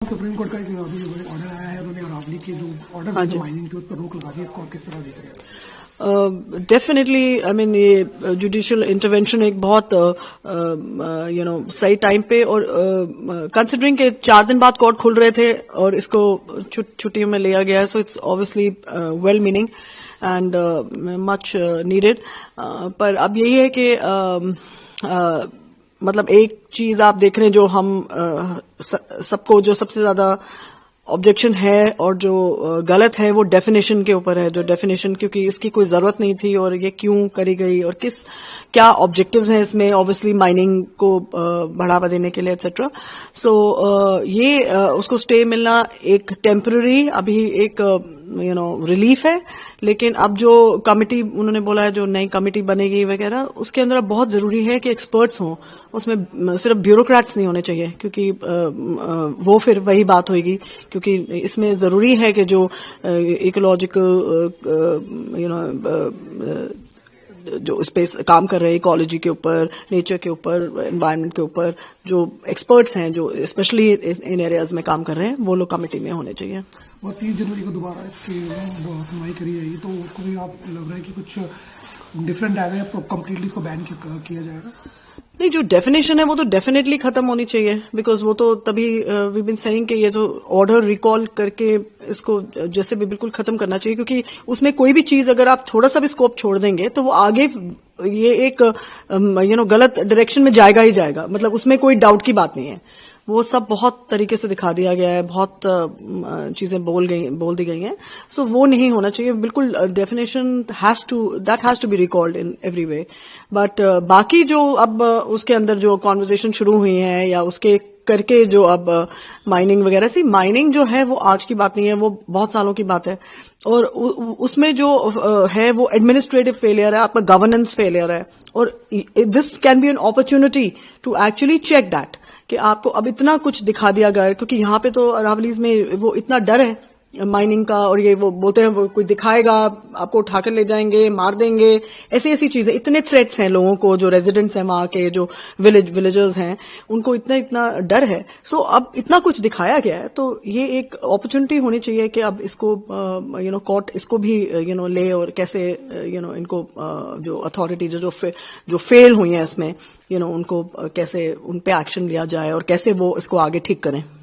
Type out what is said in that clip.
Supreme court का एक order आया है, उन्होंने अरावली के जो ऑर्डर हाँ जी। माइनिंग के उस पर रोक लगा दी, इसको किस तरह देख रहे हैं? डेफिनेटली आई मीन ये जुडिशियल इंटरवेंशन एक बहुत सही टाइम पे और कंसिडरिंग के 4 दिन बाद कोर्ट खुल रहे थे और इसको छुट्टियों में लिया गया है, so it's obviously well meaning and much needed. पर अब यही है कि मतलब एक चीज आप देख रहे हैं जो हम सबको जो सबसे ज्यादा ऑब्जेक्शन है और जो गलत है वो डेफिनेशन के ऊपर है, जो डेफिनेशन क्योंकि इसकी कोई जरूरत नहीं थी और ये क्यों करी गई और क्या ऑब्जेक्टिव्स हैं इसमें, ऑब्वियसली माइनिंग को बढ़ावा देने के लिए एटसेट्रा। सो ये उसको स्टे मिलना एक टेम्पररी अभी एक रिलीफ है, लेकिन अब जो कमिटी उन्होंने बोला है, जो नई कमिटी बनेगी वगैरह, उसके अंदर बहुत जरूरी है कि एक्सपर्ट्स हों, उसमें सिर्फ ब्यूरोक्रेट्स नहीं होने चाहिए, क्योंकि वो फिर वही बात होगी, क्योंकि इसमें जरूरी है कि जो इकोलॉजिकल जो इस पे काम कर रहे हैं, इकोलॉजी के ऊपर, नेचर के ऊपर, एनवायरनमेंट के ऊपर जो एक्सपर्ट्स हैं, जो स्पेशली इन एरियाज में काम कर रहे हैं, वो लोग कमिटी में होने चाहिए। और 30 जनवरी को दोबारा इसकी सुनवाई करी जाएगी, तो उसको भी आप लग रहा है कि कुछ डिफरेंट आएगा या कम्प्लीटली इसको बैन किया जाएगा? नहीं, जो डेफिनेशन है वो तो डेफिनेटली खत्म होनी चाहिए, बिकॉज वो तो तभी वी बीन सेइंग कि ये तो ऑर्डर रिकॉल करके इसको जैसे भी बिल्कुल खत्म करना चाहिए, क्योंकि उसमें कोई भी चीज अगर आप थोड़ा सा भी स्कोप छोड़ देंगे तो वो आगे ये एक गलत डायरेक्शन में जाएगा ही जाएगा, मतलब उसमें कोई डाउट की बात नहीं है। वो सब बहुत तरीके से दिखा दिया गया है, बहुत चीजें बोल दी गई हैं, सो वो नहीं होना चाहिए बिल्कुल। Definition has to be recalled in every way. But बाकी जो अब उसके अंदर जो कॉन्वर्जेशन शुरू हुई है या उसके करके जो अब माइनिंग वगैरह, माइनिंग जो है वो आज की बात नहीं है, वो बहुत सालों की बात है, और उसमें जो है वो एडमिनिस्ट्रेटिव फेलियर है, आपका गवर्नेंस फेलियर है, और this can be an opportunity to actually check that कि आपको अब इतना कुछ दिखा दिया गया है, क्योंकि यहाँ पे तो अरावलीज में वो इतना डर है माइनिंग का, और ये वो बोलते हैं वो कोई दिखाएगा आपको उठाकर ले जाएंगे, मार देंगे, ऐसी चीजें, इतने थ्रेट्स हैं लोगों को, जो रेजिडेंट्स हैं वहां के, जो विलेजर्स हैं, उनको इतना डर है। सो अब इतना कुछ दिखाया गया है, तो ये एक अपॉर्चुनिटी होनी चाहिए कि अब इसको कोर्ट इसको भी ले, और कैसे इनको जो अथॉरिटीज जो फेल हुई हैं इसमें, उनको कैसे उन पे एक्शन लिया जाए और कैसे वो इसको आगे ठीक करें।